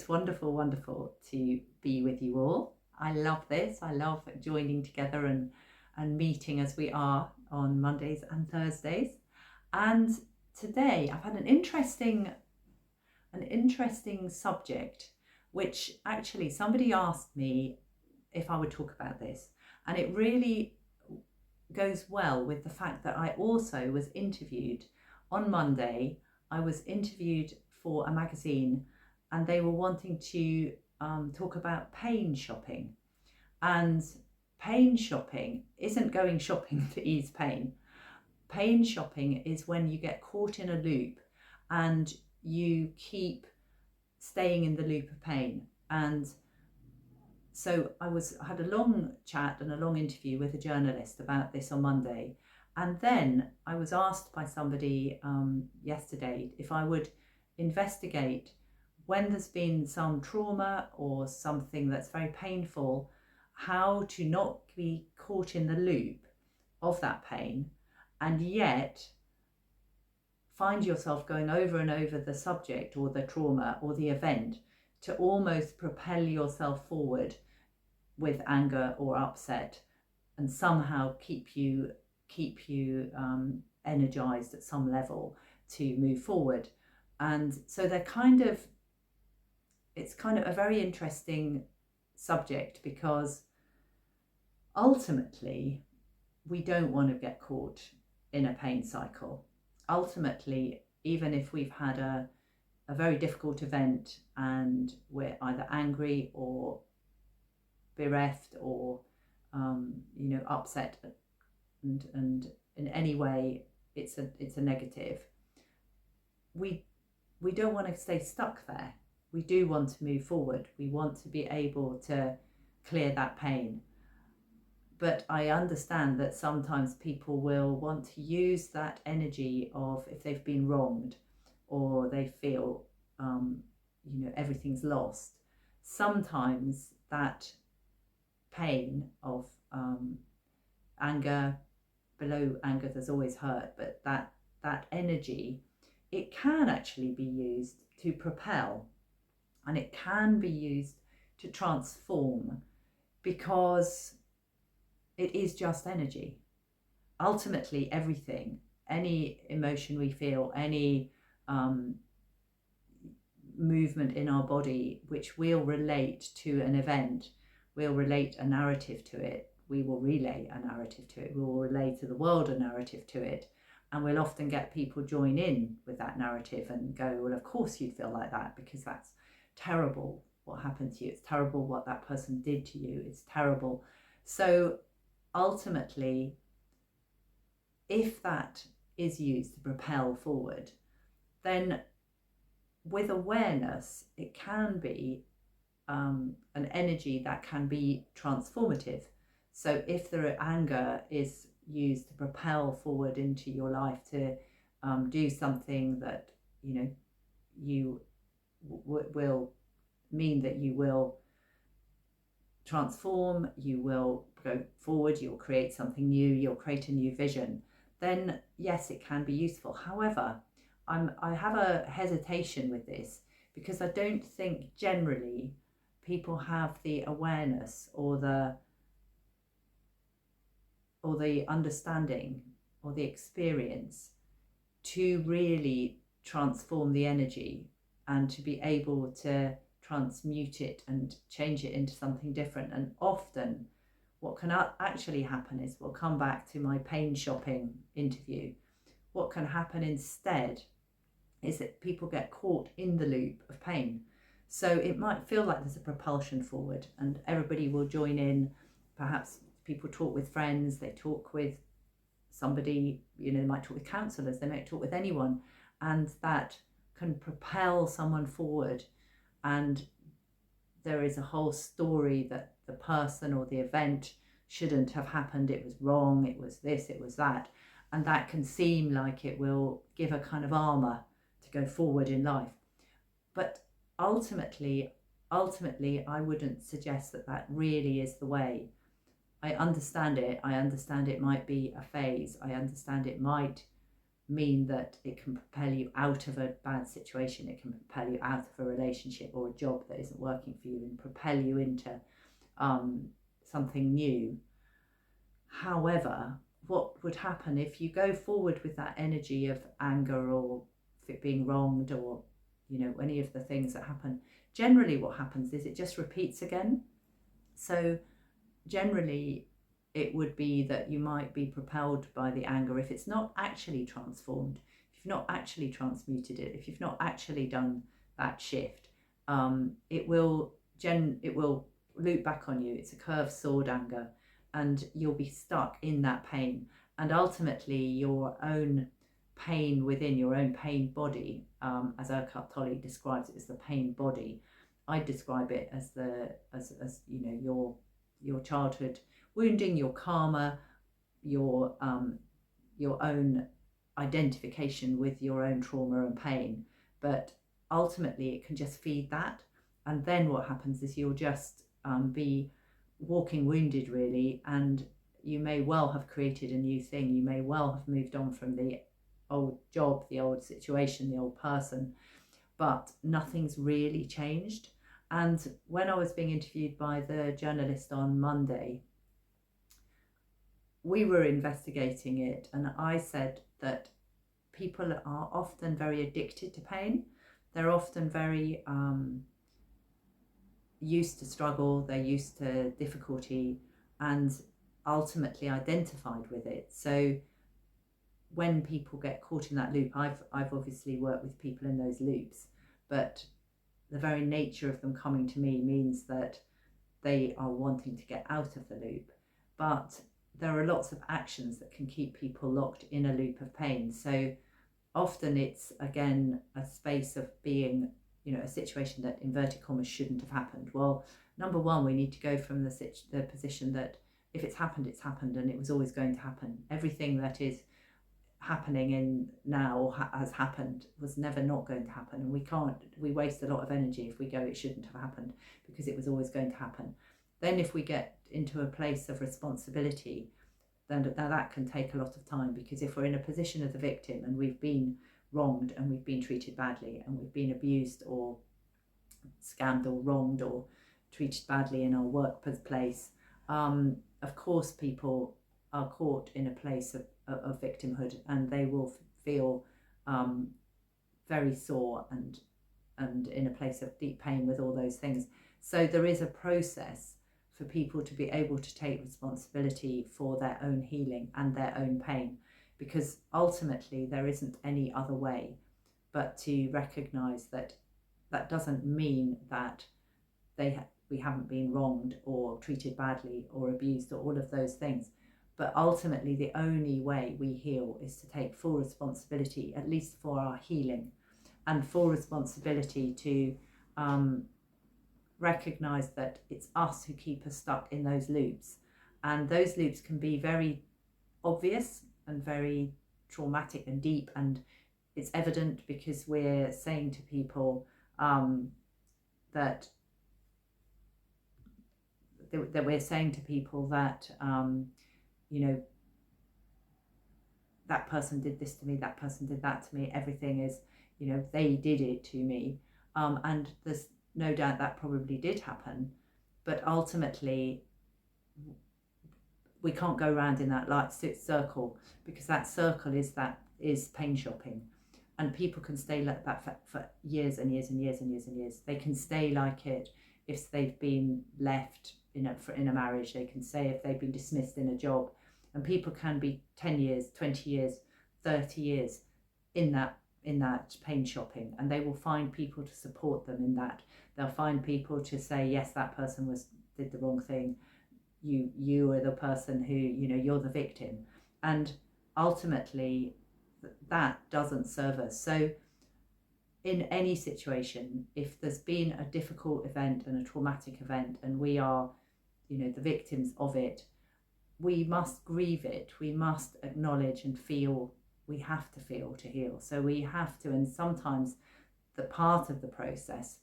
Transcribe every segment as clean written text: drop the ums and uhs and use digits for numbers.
It's wonderful, wonderful to be with you all. I love this. I love joining together and meeting as we are on Mondays and Thursdays. And today I've had an interesting subject, which actually somebody asked me if I would talk about this. And it really goes well with the fact that I also was interviewed on Monday. I was interviewed for a magazine and they were wanting to talk about pain shopping. And pain shopping isn't going shopping to ease pain. Pain shopping is when you get caught in a loop and you keep staying in the loop of pain. And so I had a long chat and a long interview with a journalist about this on Monday. And then I was asked by somebody yesterday if I would investigate when there's been some trauma or something that's very painful, how to not be caught in the loop of that pain and yet find yourself going over and over the subject or the trauma or the event to almost propel yourself forward with anger or upset and somehow keep you energized at some level to move forward. And so it's kind of a very interesting subject, because ultimately we don't want to get caught in a pain cycle. Ultimately, even if we've had a very difficult event and we're either angry or bereft or upset and in any way it's a negative, we don't want to stay stuck there. We do want to move forward. We want to be able to clear that pain. But I understand that sometimes people will want to use that energy of, if they've been wronged or they feel everything's lost, sometimes that pain of anger, below anger there's always hurt, but that energy, it can actually be used to propel, and it can be used to transform, because it is just energy. Ultimately, everything, any emotion we feel, any movement in our body which will relate to an event, we'll relate a narrative to it, we will relay a narrative to it, we will relay to the world a narrative to it, and we'll often get people join in with that narrative and go, well, of course you'd feel like that, because that's terrible what happened to you, it's terrible what that person did to you, it's terrible. So ultimately, if that is used to propel forward, then with awareness it can be an energy that can be transformative. So if the anger is used to propel forward into your life to do something that you will mean that you will transform, you will go forward, you'll create something new, you'll create a new vision, then yes, it can be useful. However, I have a hesitation with this, because I don't think generally people have the awareness or the understanding or the experience to really transform the energy and to be able to transmute it and change it into something different. And often what can actually happen is, we'll come back to my pain shopping interview, what can happen instead is that people get caught in the loop of pain. So it might feel like there's a propulsion forward and everybody will join in. Perhaps people talk with friends, they talk with somebody, they might talk with counsellors, they might talk with anyone, and that can propel someone forward. And there is a whole story that the person or the event shouldn't have happened, it was wrong, it was this, it was that, and that can seem like it will give a kind of armour to go forward in life. But ultimately I wouldn't suggest that really is the way. I understand it might be a phase, I understand it might mean that it can propel you out of a bad situation, it can propel you out of a relationship or a job that isn't working for you, and propel you into something new. However, what would happen if you go forward with that energy of anger or it being wronged, or any of the things that happen? Generally what happens is it just repeats again. So generally it would be that you might be propelled by the anger if it's not actually transformed, if you've not actually transmuted it, if you've not actually done that shift. It will loop back on you. It's a curved sword anger, and you'll be stuck in that pain. And ultimately your own pain within your own pain body, as Eckhart Tolle describes it as the pain body, I describe it as your childhood wounding, your karma, your own identification with your own trauma and pain. But ultimately it can just feed that, and then what happens is you'll just be walking wounded, really, and you may well have created a new thing. You may well have moved on from the old job, the old situation, the old person, but nothing's really changed. And when I was being interviewed by the journalist on Monday, we were investigating it, and I said that people are often very addicted to pain. They're often very used to struggle, they're used to difficulty, and ultimately identified with it. So when people get caught in that loop, I've obviously worked with people in those loops, but the very nature of them coming to me means that they are wanting to get out of the loop. But there are lots of actions that can keep people locked in a loop of pain. So often it's, again, a space of being, a situation that, inverted commas, shouldn't have happened. Well, number one, we need to go from the position that if it's happened, it's happened, and it was always going to happen. Everything that is happening in now or has happened was never not going to happen, and we waste a lot of energy if we go it shouldn't have happened, because it was always going to happen. Then if we get into a place of responsibility, then that can take a lot of time, because if we're in a position of the victim and we've been wronged and we've been treated badly and we've been abused or scammed or wronged or treated badly in our workplace, of course people are caught in a place of victimhood, and they will feel very sore and in a place of deep pain with all those things. So there is a process for people to be able to take responsibility for their own healing and their own pain, because ultimately there isn't any other way but to recognize that that doesn't mean that we haven't been wronged or treated badly or abused or all of those things. But ultimately the only way we heal is to take full responsibility, at least for our healing, and full responsibility to recognize that it's us who keep us stuck in those loops. And those loops can be very obvious and very traumatic and deep, and it's evident because we're saying to people that we're saying to people that that person did this to me, that person did that to me, everything is, they did it to me, and there's no doubt that probably did happen, but ultimately we can't go around in that light circle, because that circle is pain shopping, and people can stay like that for years and years and years and years and years. They can stay like it if they've been left in a marriage. They can say if they've been dismissed in a job, and people can be 10 years, 20 years, 30 years in that pain shopping, and they will find people to support them in that. They'll find people to say, yes, that person did the wrong thing, you are the person who, you're the victim, and ultimately that doesn't serve us. So in any situation, if there's been a difficult event and a traumatic event and we are, the victims of it, we must grieve it, we must acknowledge and feel. We have to feel to heal. So we have to, and sometimes the part of the process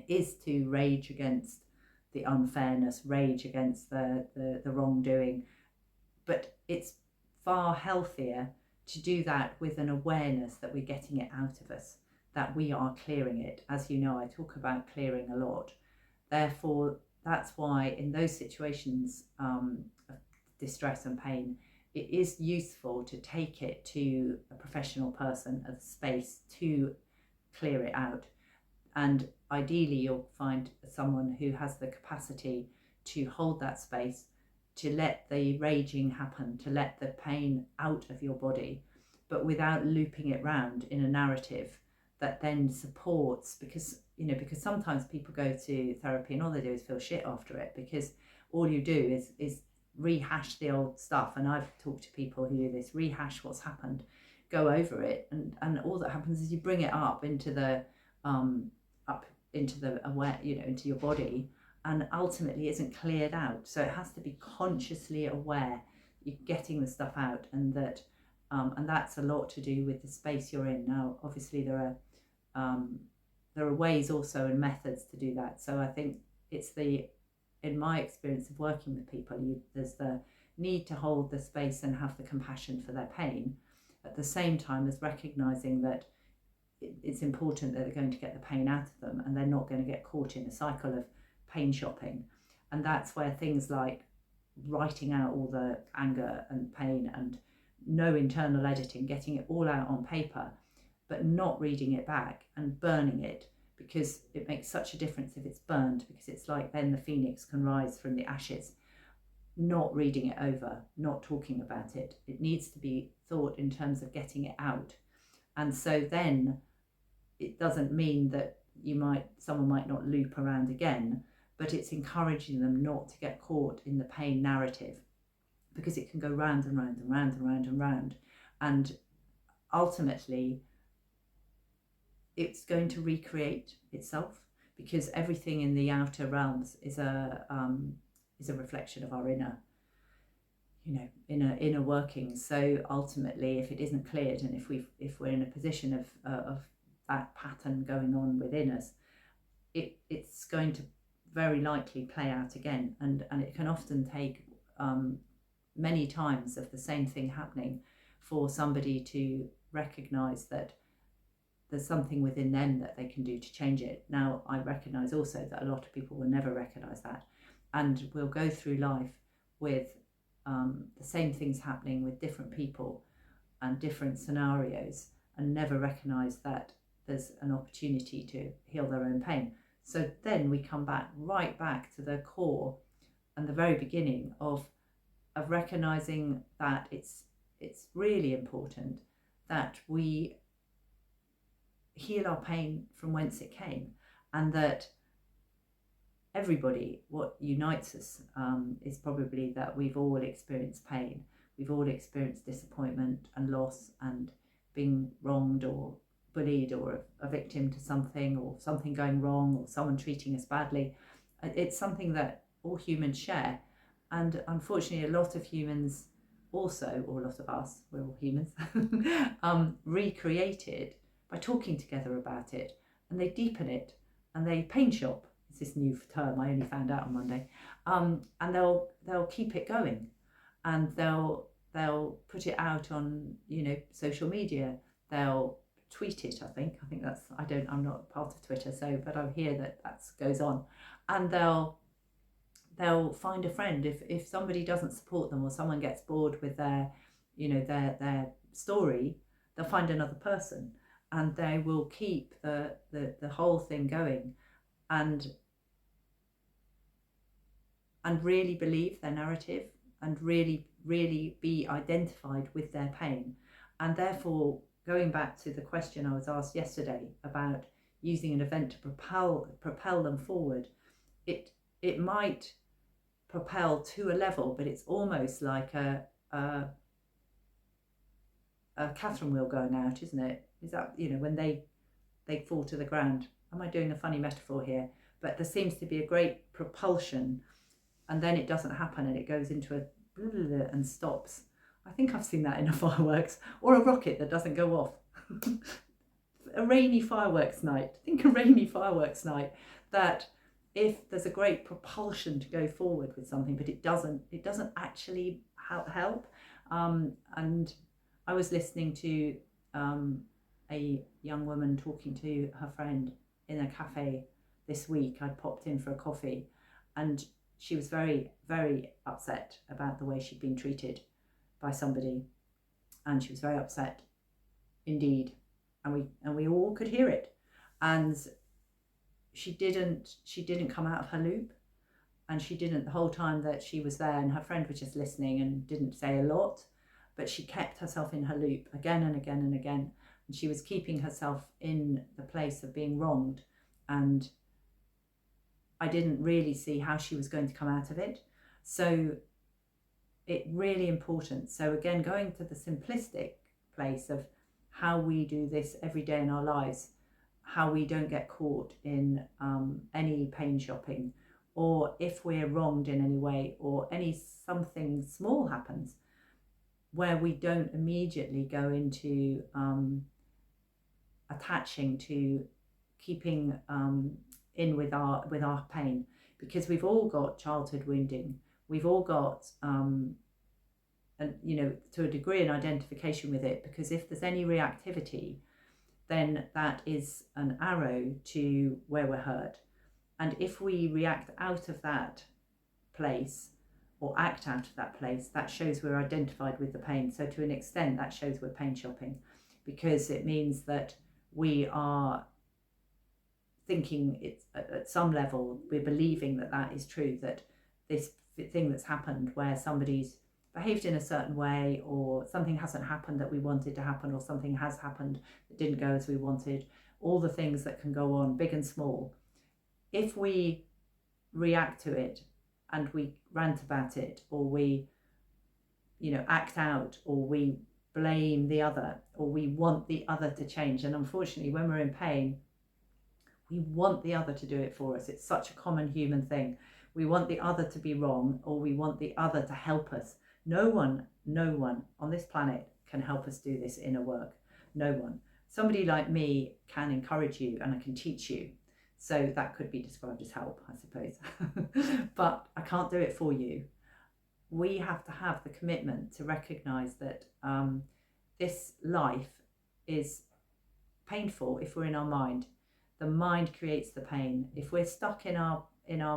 is to rage against the unfairness, rage against the wrongdoing. But it's far healthier to do that with an awareness that we're getting it out of us, that we are clearing it. As you know, I talk about clearing a lot. Therefore, that's why in those situations of distress and pain, it is useful to take it to a professional person, a space to clear it out. And ideally, you'll find someone who has the capacity to hold that space, to let the raging happen, to let the pain out of your body, but without looping it round in a narrative that then supports, because sometimes people go to therapy and all they do is feel shit after it, because all you do is rehash the old stuff. And I've talked to people who do this, rehash what's happened, go over it, and all that happens is you bring it up into the aware, into your body, and ultimately isn't cleared out. So it has to be consciously aware you're getting the stuff out, and that's a lot to do with the space you're in. Now, obviously, there are ways also and methods to do that. So I think in my experience of working with people, there's the need to hold the space and have the compassion for their pain, at the same time as recognizing that it's important that they're going to get the pain out of them, and they're not going to get caught in a cycle of pain shopping. And that's where things like writing out all the anger and pain and no internal editing, getting it all out on paper, but not reading it back and burning it, because it makes such a difference if it's burned, because it's like then the phoenix can rise from the ashes. Not reading it over, not talking about it. It needs to be thought in terms of getting it out. And so then it doesn't mean that someone might not loop around again, but it's encouraging them not to get caught in the pain narrative, because it can go round and round and round and round and round. And ultimately, it's going to recreate itself, because everything in the outer realms is a reflection of our inner working. So ultimately, if it isn't cleared, and if we're in a position of that pattern going on within us, it's going to very likely play out again, and it can often take many times of the same thing happening for somebody to recognize that there's something within them that they can do to change it. Now, I recognize also that a lot of people will never recognize that, and will go through life with the same things happening with different people and different scenarios, and never recognize that there's an opportunity to heal their own pain. So then we come right back to the core and the very beginning of recognizing that it's really important that we heal our pain from whence it came, and that everybody, what unites us is probably that we've all experienced pain. We've all experienced disappointment and loss, and being wronged or bullied, or a victim to something, or something going wrong, or someone treating us badly. It's something that all humans share, and unfortunately a lot of humans also, or a lot of us, we're all humans, recreate it by talking together about it, and they deepen it, and they pain shop. It's this new term I only found out on Monday, and they'll keep it going, and they'll put it out on social media. They'll tweet it. I think that's, I'm not part of Twitter, but I hear that goes on, and they'll find a friend if somebody doesn't support them, or someone gets bored with their story. They'll find another person, and they will keep the whole thing going, and really believe their narrative, and really be identified with their pain. And therefore, going back to the question I was asked yesterday about using an event to propel them forward, it might propel to a level, but it's almost like a Catherine wheel going out, isn't it? Is that, when they fall to the ground? Am I doing a funny metaphor here? But there seems to be a great propulsion, and then it doesn't happen, and it goes into a and stops. I think I've seen that in a fireworks, or a rocket that doesn't go off. A rainy fireworks night. Think a rainy fireworks night, that if there's a great propulsion to go forward with something, but it doesn't actually help. And I was listening to a young woman talking to her friend in a cafe this week. I'd popped in for a coffee, and she was very, very upset about the way she'd been treated by somebody, and she was very upset indeed, and we all could hear it. And she didn't come out of her loop, and she didn't the whole time that she was there, and her friend was just listening and didn't say a lot, but she kept herself in her loop again and again and again, and she was keeping herself in the place of being wronged, and I didn't really see how she was going to come out of it. So it's really important. So again, going to the simplistic place of how we do this every day in our lives, how we don't get caught in any pain shopping, or if we're wronged in any way, or something small happens, where we don't immediately go into attaching to keeping in with our pain, because we've all got childhood wounding, we've all got and to a degree an identification with it, because if there's any reactivity, then that is an arrow to where we're hurt. And if we react out of that place or act out of that place, that shows we're identified with the pain. So to an extent, that shows we're pain shopping, because it means that we are thinking it's at some level, we're believing that that is true, that this thing that's happened where somebody's behaved in a certain way, or something hasn't happened that we wanted to happen, or something has happened that didn't go as we wanted, all the things that can go on, big and small. If we react to it and we rant about it, or we act out, or we blame the other, or we want the other to change, and unfortunately when we're in pain, we want the other to do it for us. It's such a common human thing. We want the other to be wrong, or we want the other to help us. No one on this planet can help us do this inner work. No one. Somebody like me can encourage you, and I can teach you. So that could be described as help, I suppose. But I can't do it for you. We have to have the commitment to recognize that this life is painful if we're in our mind. The mind creates the pain. If we're stuck in our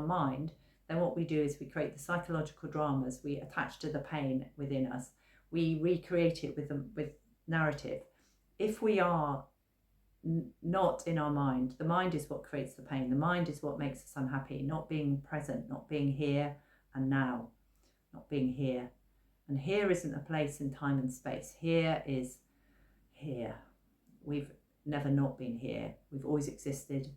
mind, then what we do is we create the psychological dramas. We attach to the pain within us. We recreate it with narrative. If we are not in our mind, the mind is what creates the pain. The mind is what makes us unhappy. Not being present, not being here and now, not being here. And here isn't a place in time and space. Here is here. We've never not been here. We've always existed.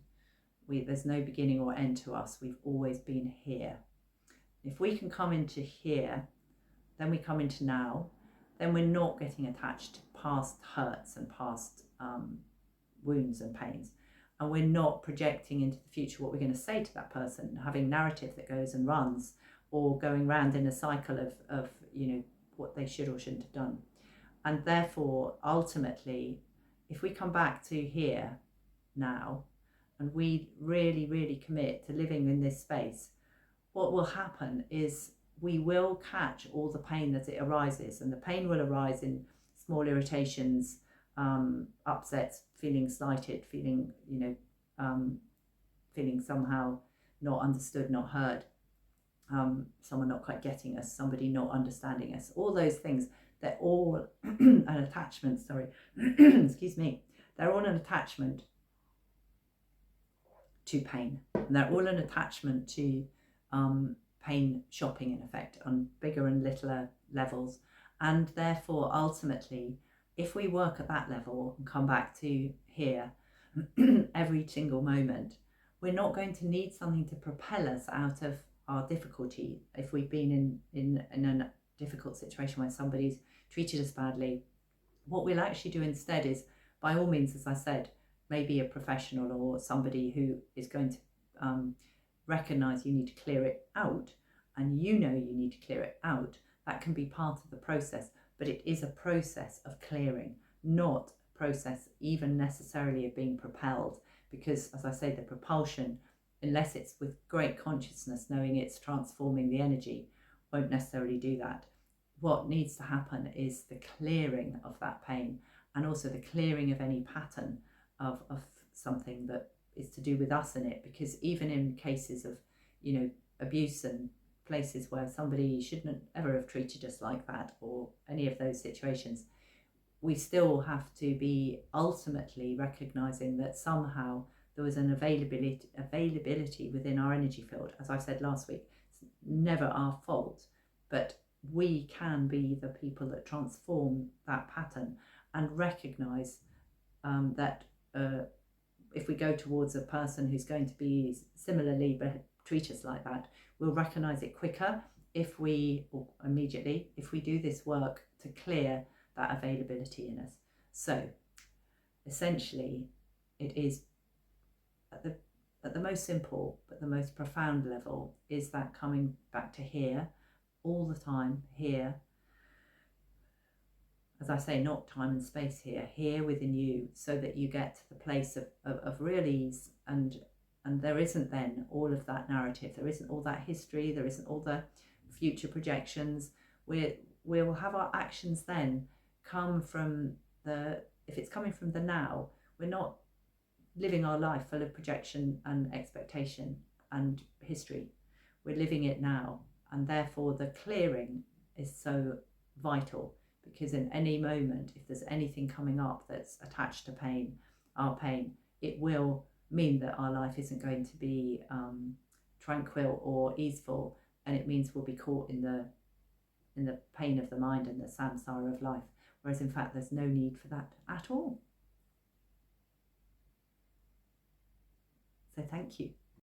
There's no beginning or end to us. We've always been here. If we can come into here, then we come into now. Then we're not getting attached to past hurts and past wounds and pains. And we're not projecting into the future what we're going to say to that person, having narrative that goes and runs, or going round in a cycle of what they should or shouldn't have done. And therefore, ultimately, if we come back to here now, and we really, really commit to living in this space, what will happen is we will catch all the pain that it arises, and the pain will arise in small irritations, upsets, feeling slighted, feeling somehow not understood, not heard, someone not quite getting us, somebody not understanding us, all those things. They're all an attachment, excuse me, they're all an attachment to pain, and they're all an attachment to pain shopping, in effect, on bigger and littler levels. And therefore, ultimately, if we work at that level and come back to here every single moment, we're not going to need something to propel us out of our difficulty. If we've been in a difficult situation where somebody's treated us badly, what we'll actually do instead is, by all means, as I said, maybe a professional or somebody who is going to recognize you need to clear it out, and you need to clear it out. That can be part of the process, but it is a process of clearing, not a process even necessarily of being propelled, because, as I say, the propulsion, unless it's with great consciousness, knowing it's transforming the energy, won't necessarily do that. what needs to happen is the clearing of that pain, and also the clearing of any pattern of something that is to do with us in it. Because even in cases of, you know, abuse and places where somebody shouldn't ever have treated us like that, or any of those situations, we still have to be ultimately recognizing that somehow there was an availability within our energy field. As I said last week, it's never our fault, but we can be the people that transform that pattern and recognize that if we go towards a person who's going to be similarly but treat us like that, we'll recognize it quicker if we, or immediately, if we do this work to clear that availability in us. So essentially, it is at the most simple but the most profound level, is that coming back to here all the time, here, as I say, not time and space, here within you, so that you get to the place of real ease, and there isn't then all of that narrative, there isn't all that history, there isn't all the future projections. We'll have our actions then come from the, if it's coming from the now, we're not living our life full of projection and expectation and history. We're living it now, and therefore the clearing is so vital, because in any moment, if there's anything coming up that's attached to pain, our pain, it will mean that our life isn't going to be tranquil or easeful, and it means we'll be caught in the pain of the mind and the samsara of life, whereas in fact there's no need for that at all. So thank you.